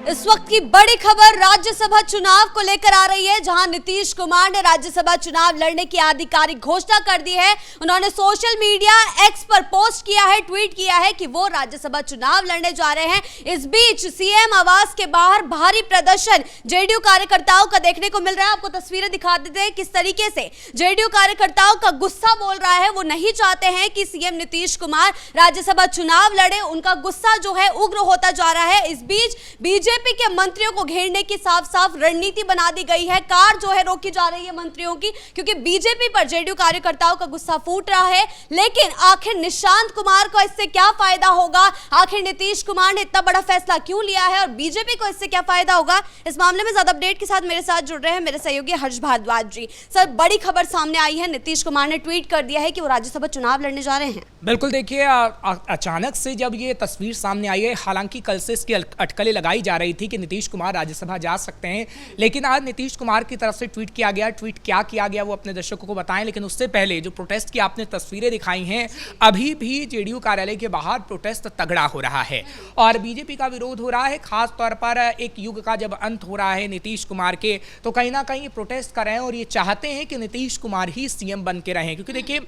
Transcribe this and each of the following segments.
इस वक्त की बड़ी खबर राज्यसभा चुनाव को लेकर आ रही है, जहां नीतीश कुमार ने राज्यसभा चुनाव लड़ने की आधिकारिक घोषणा कर दी है। उन्होंने सोशल मीडिया एक्स पर पोस्ट किया है, ट्वीट किया है कि वो राज्यसभा चुनाव लड़ने जा रहे हैं। इस बीच सीएम आवास के बाहर भारी प्रदर्शन जेडीयू कार्यकर्ताओं का देखने को मिल रहा है। आपको तस्वीरें दिखा देते हैं किस तरीके से जेडीयू कार्यकर्ताओं का गुस्सा बोल रहा है। वो नहीं चाहते हैं कि सीएम नीतीश कुमार राज्यसभा चुनाव लड़े, उनका गुस्सा जो है उग्र होता जा रहा है। इस बीच बीजेपी के मंत्रियों को घेरने की साफ साफ रणनीति बना दी गई है। कार जो है रोकी जा रही है मंत्रियों की, क्योंकि बीजेपी पर जेडीयू कार्यकर्ताओं का गुस्सा फूट रहा है। लेकिन आखिर निशांत कुमार को इससे क्या फायदा होगा? आखिर नीतीश कुमार ने इतना बड़ा फैसला क्यों लिया है और बीजेपी को इससे क्या फायदा होगा? इस मामले में ज्यादा अपडेट के साथ मेरे साथ जुड़ रहे हैं मेरे सहयोगी हर्ष भारद्वाज जी। सर, बड़ी खबर सामने आई है, नीतीश कुमार ने ट्वीट कर दिया है कि वो राज्यसभा चुनाव लड़ने जा रहे हैं। बिल्कुल, देखिए अचानक से जब ये तस्वीर सामने आई है, हालांकि कल से इसकी अटकलें लगाई जा रही थी कि नीतीश कुमार राज्यसभा जा सकते हैं, लेकिन आज नीतीश कुमार की तरफ से ट्वीट किया गया। ट्वीट क्या किया गया वो अपने दर्शकों को बताएं, लेकिन उससे पहले जो प्रोटेस्ट की आपने तस्वीरें दिखाई हैं, अभी भी जेडीयू कार्यालय के बाहर प्रोटेस्ट तगड़ा हो रहा है और बीजेपी का विरोध हो रहा है। खास तौर पर एक युग का जब अंत हो रहा है नीतीश कुमार के, तो कहीं ना कहीं प्रोटेस्ट कर रहे हैं और ये चाहते हैं कि नीतीश कुमार ही सीएम बन के रहें। क्योंकि देखिए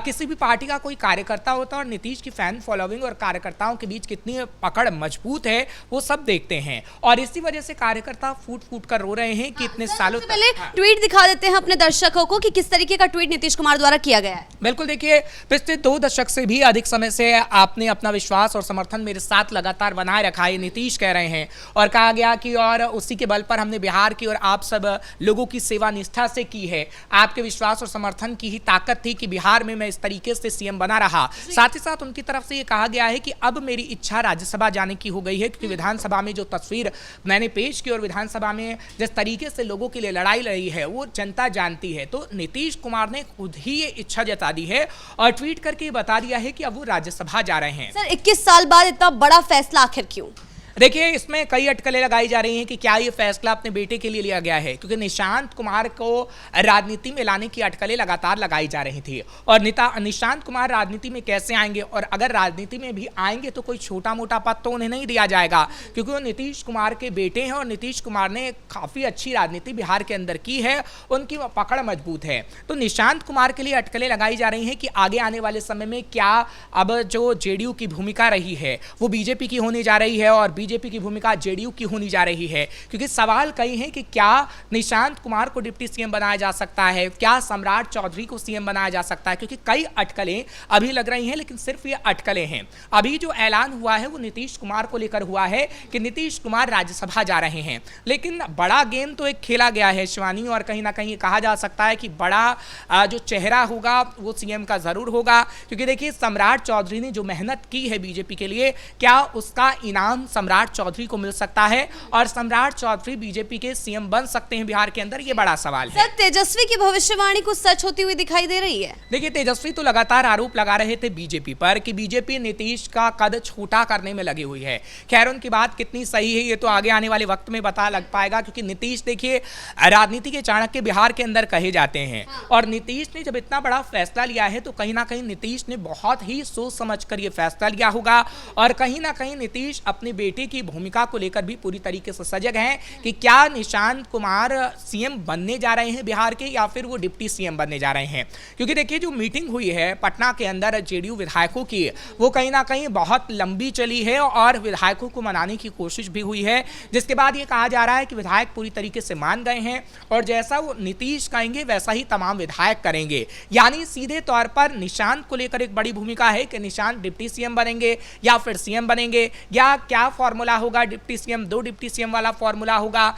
किसी भी पार्टी का कोई कार्यकर्ता होता है और नीतीश की फैन फॉलोइंग और कार्यकर्ताओं के बीच कितनी पकड़ मजबूत है वो सब देखते हैं, और इसी वजह से कार्यकर्ता फूट फूट कर रो रहे हैं कि इतने सालों तक। पहले ट्वीट दिखा देते हैं अपने दर्शकों को कि किस तरीके का ट्वीट नीतीश कुमार द्वारा किया गया है। बिल्कुल, देखिए पिछले 2 दशक से भी अधिक समय से आपने अपना विश्वास और समर्थन मेरे साथ लगातार बनाए रखा है, नीतीश कह रहे हैं, और कहा गया कि और उसी के बल पर हमने बिहार की और आप सब लोगों की सेवा निष्ठा से की है। आपके विश्वास और समर्थन की ही ताकत थी कि बिहार में मैं इस तरीके से सीएम बना रहा। साथ ही साथ उनकी तरफ से ये कहा गया है कि अब मेरी इच्छा राज्यसभा जाने की हो गई है, क्योंकि विधानसभा में जो तस्वीर मैंने पेश की और विधानसभा में जिस तरीके से लोगों के लिए लड़ाई लड़ी है वो जनता जानती है। तो नीतीश कुमार ने खुद ही ये इच्छा जता दी है और ट्वीट करके बता दिया है कि अब वो राज्यसभा जा रहे हैं। सर, 21 साल बाद इतना बड़ा फैसला आखिर क्यों? देखिए, इसमें कई अटकलें लगाई जा रही हैं कि क्या ये फैसला अपने बेटे के लिए लिया गया है, क्योंकि निशांत कुमार को राजनीति में लाने की अटकलें लगातार लगाई जा रही थी। और निशांत कुमार राजनीति में कैसे आएंगे, और अगर राजनीति में भी आएंगे तो कोई छोटा मोटा पद तो उन्हें नहीं दिया जाएगा, क्योंकि वो नीतीश कुमार के बेटे हैं और नीतीश कुमार ने काफ़ी अच्छी राजनीति बिहार के अंदर की है, उनकी पकड़ मजबूत है। तो निशांत कुमार के लिए अटकलें लगाई जा रही हैं कि आगे आने वाले समय में क्या अब जो जेडीयू की भूमिका रही है वो बीजेपी की होने जा रही है और बीजेपी की भूमिका जेडीयू की होनी जा रही है। क्योंकि सवाल कई हैं कि क्या निशांत कुमार को डिप्टी सीएम बनाया जा सकता है, क्या सम्राट चौधरी को सीएम बनाया जा सकता है, क्योंकि कई अटकलें अभी लग रही हैं, लेकिन सिर्फ ये अटकलें हैं। अभी जो ऐलान हुआ है वो नीतीश कुमार को लेकर हुआ है कि नीतीश कुमार राज्यसभा जा रहे हैं, लेकिन बड़ा गेम तो एक खेला गया है शिवानी, और कहीं ना कहीं कहा जा सकता है कि बड़ा जो चेहरा होगा वो सीएम का जरूर होगा। क्योंकि देखिए, सम्राट चौधरी ने जो मेहनत की है बीजेपी के लिए, क्या उसका इनाम सम्राट चौधरी को मिल सकता है और सम्राट चौधरी बीजेपी के सीएम बन सकते हैं बिहार के अंदर? ये बड़ा सवाल है। तेजस्वी की भविष्यवाणी कुछ सच होती हुई दिखाई दे रही है। देखिए, तेजस्वी तो लगातार आरोप लगा रहे थे बीजेपी पर कि बीजेपी नीतीश का कद छोटा करने में लगी हुई है। खैर, उनकी बात कितनी सही है ये तो आगे आने वाले वक्त में पता लग पाएगा, क्योंकि नीतीश देखिए राजनीति के चाणक्य बिहार के अंदर कहे जाते हैं। और नीतीश ने जब इतना बड़ा फैसला लिया है तो कहीं ना कहीं नीतीश ने बहुत ही सोच समझ कर ये फैसला लिया होगा, और कहीं ना कहीं नीतीश अपने बेटे की भूमिका को लेकर भी पूरी तरीके से सजग हैं कि क्या निशांत कुमार सीएम बनने जा रहे हैं बिहार के या फिर वो डिप्टी सीएम बनने जा रहे हैं। क्योंकि देखिए, जो मीटिंग हुई है पटना के अंदर जेडीयू विधायकों की, वो कहीं ना कहीं बहुत लंबी चली है और विधायकों को मनाने की कोशिश भी हुई है, जिसके बाद ये कहा जा रहा है कि विधायक पूरी तरीके से मान गए हैं और जैसा वो नीतीश कहेंगे वैसा ही तमाम विधायक करेंगे। यानी सीधे तौर पर निशांत को लेकर एक बड़ी भूमिका है कि निशांत डिप्टी सीएम बनेंगे या फिर सीएम बनेंगे, या क्या फॉर्मूला होगा, डिप्टी सीएम 2 डिप्टी सीएम वाला फॉर्मूला होगा,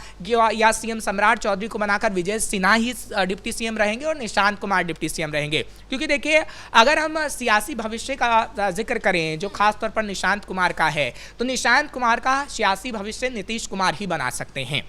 या सीएम सम्राट चौधरी को बनाकर विजय सिन्हा ही डिप्टी सीएम रहेंगे और निशांत कुमार डिप्टी सीएम रहेंगे। क्योंकि देखिए, अगर हम सियासी भविष्य का जिक्र करें जो खास तौर पर निशांत कुमार का है, तो निशांत कुमार का सियासी भविष्य नीतीश कुमार ही बना सकते हैं।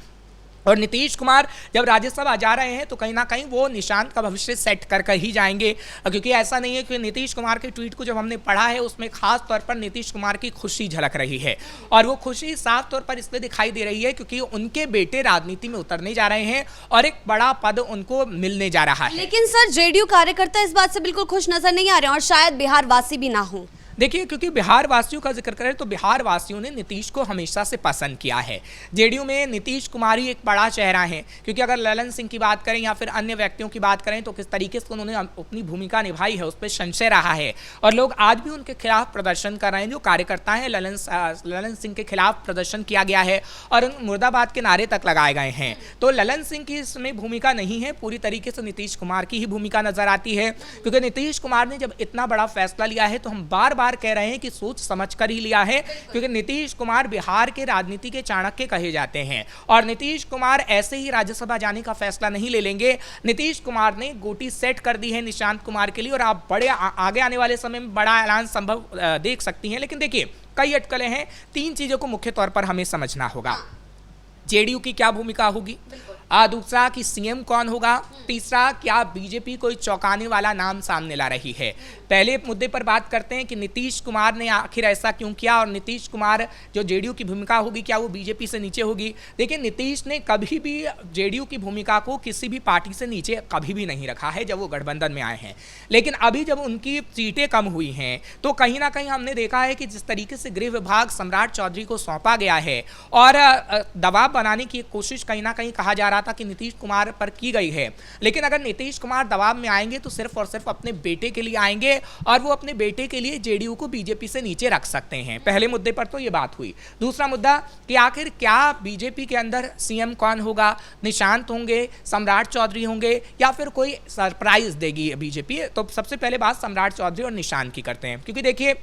और नीतीश कुमार जब राज्यसभा जा रहे हैं तो कहीं ना कहीं वो निशांत का भविष्य सेट कर ही जाएंगे, क्योंकि ऐसा नहीं है कि नीतीश कुमार के ट्वीट को जब हमने पढ़ा है उसमें खास तौर पर नीतीश कुमार की खुशी झलक रही है, और वो खुशी साफ तौर पर इसलिए दिखाई दे रही है क्योंकि उनके बेटे राजनीति में उतरने जा रहे हैं और एक बड़ा पद उनको मिलने जा रहा है। लेकिन सर, जेडीयू कार्यकर्ता इस बात से बिल्कुल खुश नजर नहीं आ रहे हैं और शायद बिहार वासी भी ना हो। देखिए, क्योंकि बिहार वासियों का जिक्र करें तो बिहार वासियों ने नीतीश को हमेशा से पसंद किया है। जेडीयू में नीतीश कुमार ही एक बड़ा चेहरा है, क्योंकि अगर ललन सिंह की बात करें या फिर अन्य व्यक्तियों की बात करें तो किस तरीके से उन्होंने अपनी भूमिका निभाई है उस पर संशय रहा है, और लोग आज भी उनके खिलाफ प्रदर्शन कर रहे हैं। जो कार्यकर्ता हैं ललन सिंह के खिलाफ प्रदर्शन किया गया है और मुर्दाबाद के नारे तक लगाए गए हैं। तो ललन सिंह की इसमें भूमिका नहीं है, पूरी तरीके से नीतीश कुमार की ही भूमिका नजर आती है, क्योंकि नीतीश कुमार ने जब इतना बड़ा फैसला लिया है तो हम बार बार कह रहे हैं कि सोच समझ कर ही लिया है, क्योंकि नीतीश कुमार बिहार के राजनीति के चाणक्य कहे जाते हैं और नीतीश कुमार ऐसे ही राज्यसभा जाने का फैसला नहीं ले लेंगे। नीतीश कुमार ने गोटी सेट कर दी है निशांत कुमार के लिए और आप बड़े आगे आने वाले समय में बड़ा ऐलान संभव देख सकती हैं। लेकिन देखिए, कई अटकलें हैं, 3 चीजों को मुख्य तौर पर हमें समझना होगा। जेडीयू की क्या भूमिका होगी, दूसरा कि सीएम कौन होगा, तीसरा क्या बीजेपी कोई चौंकाने वाला नाम सामने ला रही है। पहले मुद्दे पर बात करते हैं कि नीतीश कुमार ने आखिर ऐसा क्यों किया और नीतीश कुमार जो जेडीयू की भूमिका होगी क्या वो बीजेपी से नीचे होगी। देखिए, नीतीश ने कभी भी जेडीयू की भूमिका को किसी भी पार्टी से नीचे कभी भी नहीं रखा है जब वो गठबंधन में आए हैं, लेकिन अभी जब उनकी सीटें कम हुई हैं तो कहीं ना कहीं हमने देखा है कि जिस तरीके से गृह विभाग सम्राट चौधरी को सौंपा गया है और दबाव बनाने की कोशिश कहीं ना कहीं कहा जा रहा था कि नीतीश कुमार पर की गई है, लेकिन अगर नीतीश कुमार दबाव में आएंगे तो सिर्फ और सिर्फ अपने बेटे के लिए आएंगे और वो अपने बेटे के लिए जेडीयू को बीजेपी से नीचे रख सकते हैं। पहले मुद्दे पर तो ये बात हुई। दूसरा मुद्दा कि आखिर क्या बीजेपी के अंदर सीएम कौन होगा, निशांत होंगे, सम्राट चौधरी होंगे या फिर कोई सरप्राइज देगी बीजेपी। तो सबसे पहले बात सम्राट चौधरी और निशांत की करते हैं, क्योंकि देखिए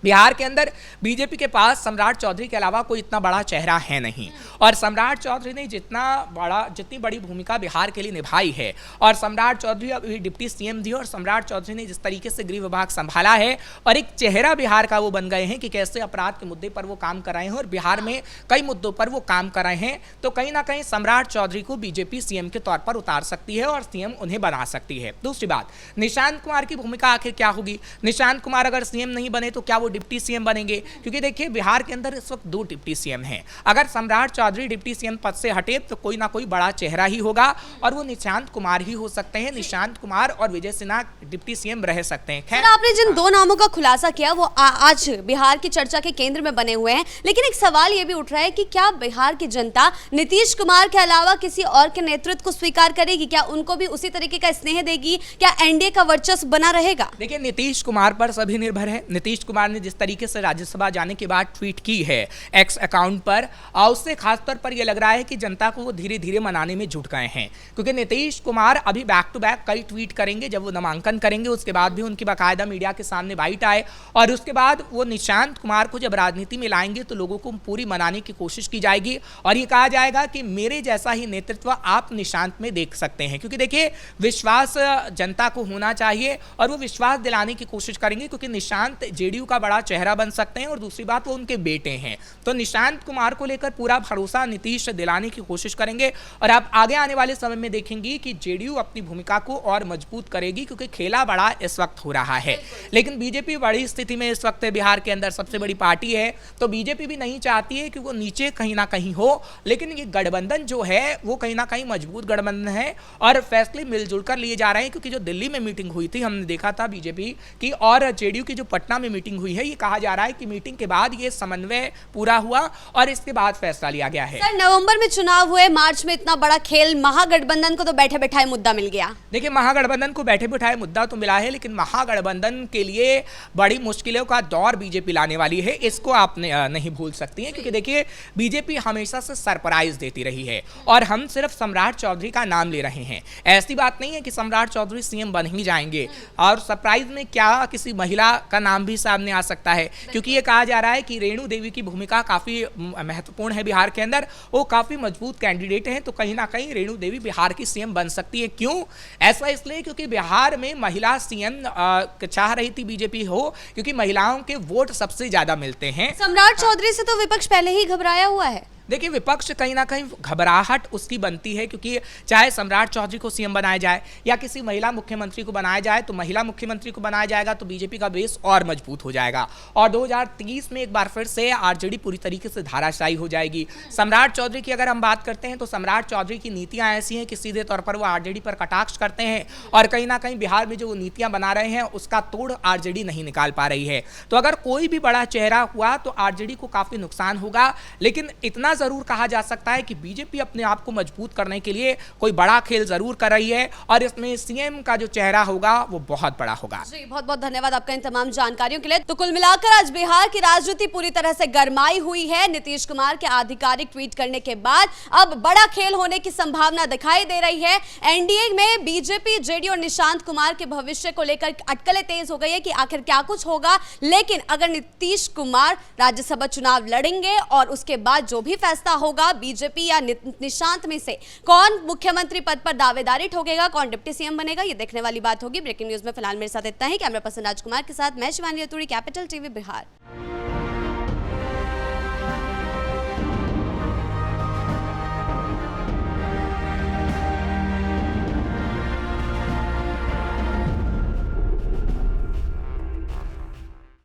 बिहार के अंदर बीजेपी के पास सम्राट चौधरी के अलावा कोई इतना बड़ा चेहरा है नहीं, और सम्राट चौधरी ने जितनी बड़ी भूमिका बिहार के लिए निभाई है, और सम्राट चौधरी अभी डिप्टी सीएम भी, और सम्राट चौधरी ने जिस तरीके से गृह विभाग संभाला है और एक चेहरा बिहार का वो बन गए हैं कि कैसे अपराध के मुद्दे पर वो काम कर रहे हैं और बिहार में कई मुद्दों पर वो काम कर रहे हैं। तो कहीं ना कहीं सम्राट चौधरी को बीजेपी सीएम के तौर पर उतार सकती है और सीएम उन्हें बना सकती है। दूसरी बात, निशांत कुमार की भूमिका आखिर क्या होगी। निशांत कुमार अगर सीएम नहीं बने तो क्या वो डिप्टी सीएम बनेंगे, क्योंकि देखिए बिहार के अंदर इस वक्त 2 डिप्टी सीएम हैं। अगर सम्राट चौधरी डिप्टी सीएम पद से हटे तो कोई ना कोई बड़ा चेहरा ही होगा और वो निशांत कुमार ही हो सकते हैं। निशांत कुमार और विजय सिन्हा डिप्टी सीएम रह सकते हैं। खैर, आपने जिन 2 नामों का खुलासा किया वो आज बिहार की चर्चा के केंद्र में बने हुए हैं, लेकिन एक सवाल ये भी उठ रहा है कि क्या बिहार की जनता नीतीश कुमार के अलावा किसी और के नेतृत्व को स्वीकार करेगी, क्या उनको भी उसी तरीके का स्नेह देगी, क्या एनडीए का वर्चस्व बना रहेगा। देखिए, नीतीश कुमार पर सभी निर्भर है। नीतीश कुमार ने जिस तरीके से राज्यसभा जाने के बाद ट्वीट की है एक्स अकाउंट पर, और उससे खासतौर पर यह लग रहा है कि जनता को वो धीरे धीरे मनाने में जुट गए हैं, क्योंकि नीतीश कुमार अभी बैक टू बैक कई ट्वीट करेंगे। जब वो नामांकन करेंगे उसके बाद भी उनकी बाकायदा मीडिया के सामने बाइट आए, और उसके बाद वो निशांत कुमार को जब राजनीति में लाएंगे तो लोगों को पूरी मनाने की कोशिश की जाएगी और ये कहा जाएगा कि मेरे जैसा ही नेतृत्व आप निशांत में देख सकते हैं। क्योंकि देखिए, विश्वास जनता को होना चाहिए और वो विश्वास दिलाने की कोशिश करेंगे, क्योंकि निशांत जेडीयू का बड़ा चेहरा बन सकते हैं और दूसरी बात वो उनके बेटे हैं। तो निशांत कुमार को लेकर पूरा भरोसा नीतीश दिलाने की कोशिश करेंगे और आप आगे आने वाले समय में देखेंगी कि जेडीयू अपनी भूमिका को और मजबूत करेगी, क्योंकि खेला बड़ा इस वक्त हो रहा है। लेकिन बीजेपी बड़ी स्थिति में इस वक्त बिहार के अंदर सबसे बड़ी पार्टी है, तो बीजेपी भी नहीं चाहती है कि वो नीचे कहीं ना कहीं हो, लेकिन ये गठबंधन जो है वो कहीं ना कहीं मजबूत गठबंधन है और फैसले मिलजुल कर लिए जा रहे हैं। क्योंकि जो दिल्ली में मीटिंग हुई थी हमने देखा था बीजेपी की और जेडीयू की जो पटना में मीटिंग हुई है, ये कहा जा रहा है कि मीटिंग के बाद ये समन्वय पूरा हुआ और इसके बाद फैसला लिया गया है। सर, नवंबर में चुनाव हुए, मार्च में इतना बड़ा खेल, महागठबंधन को तो बैठे बैठाए मुद्दा मिल गया। देखिए, महागठबंधन को बैठे बैठाए मुद्दा तो मिला है, लेकिन महागठबंधन के लिए बड़ी मुश्किलों का दौर बीजेपी लाने वाली है, इसको आप नहीं भूल सकती हैं। क्योंकि देखिए, बीजेपी हमेशा से सरप्राइज देती रही है और हम सिर्फ सम्राट चौधरी का नाम ले रहे हैं। ऐसी बात नहीं है कि सम्राट चौधरी सीएम बन ही जाएंगे, और सरप्राइज में क्या किसी महिला का नाम भी सामने आ सकता है, क्योंकि ये कहा जा रहा है कि रेणु देवी की भूमिका काफी महत्वपूर्ण है बिहार के अंदर, वो काफी मजबूत कैंडिडेट हैं। तो कहीं ना कहीं रेणु देवी बिहार की सीएम बन सकती है। क्यों ऐसा? इसलिए क्योंकि बिहार में महिला सीएम चाह रही थी बीजेपी हो, क्योंकि महिलाओं के वोट सबसे ज्यादा मिलते हैं। सम्राट चौधरी से तो विपक्ष पहले ही घबराया हुआ है। देखिए, विपक्ष कहीं ना कहीं घबराहट उसकी बनती है, क्योंकि चाहे सम्राट चौधरी को सीएम बनाया जाए या किसी महिला मुख्यमंत्री को बनाया जाए, तो महिला मुख्यमंत्री को बनाया जाएगा तो बीजेपी का बेस और मजबूत हो जाएगा और 2030 में एक बार फिर से आरजेडी पूरी तरीके से धाराशायी हो जाएगी। सम्राट चौधरी की अगर हम बात करते हैं तो सम्राट चौधरी की नीतियां ऐसी हैं कि सीधे तौर पर वो आरजेडी पर कटाक्ष करते हैं और कहीं ना कहीं बिहार में जो वो नीतियां बना रहे हैं उसका तोड़ आरजेडी नहीं निकाल पा रही है। तो अगर कोई भी बड़ा चेहरा हुआ तो आरजेडी को काफी नुकसान होगा, लेकिन इतना जरूर कहा जा सकता है कि बीजेपी अपने आप को मजबूत करने के लिए कोई बड़ा खेल जरूर कर रही है और इसमें सीएम का जो चेहरा होगा वो बहुत बड़ा होगा। जी, बहुत बहुत धन्यवाद आपका इन तमाम जानकारियों के लिए। तो कुल मिलाकर आज बिहार की राजनीति पूरी तरह से गरमाई हुई है। नीतीश कुमार के आधिकारिक ट्वीट करने के बाद अब बड़ा खेल होने की संभावना दिखाई दे रही है। एनडीए में बीजेपी, जेडीयू और निशांत कुमार के भविष्य को लेकर अटकलें तेज हो गई है कि आखिर क्या कुछ होगा। लेकिन अगर नीतीश कुमार राज्यसभा चुनाव लड़ेंगे और उसके बाद जो भी फैसला होगा, बीजेपी या निशांत में से कौन मुख्यमंत्री पद पर दावेदारी ठोकेगा, कौन डिप्टी सीएम बनेगा, ये देखने वाली बात होगी। ब्रेकिंग न्यूज में फिलहाल मेरे साथ इतना ही। कैमरा पर्सन राजकुमार के साथ मैं शिवानी रतूड़ी, कैपिटल टीवी बिहार।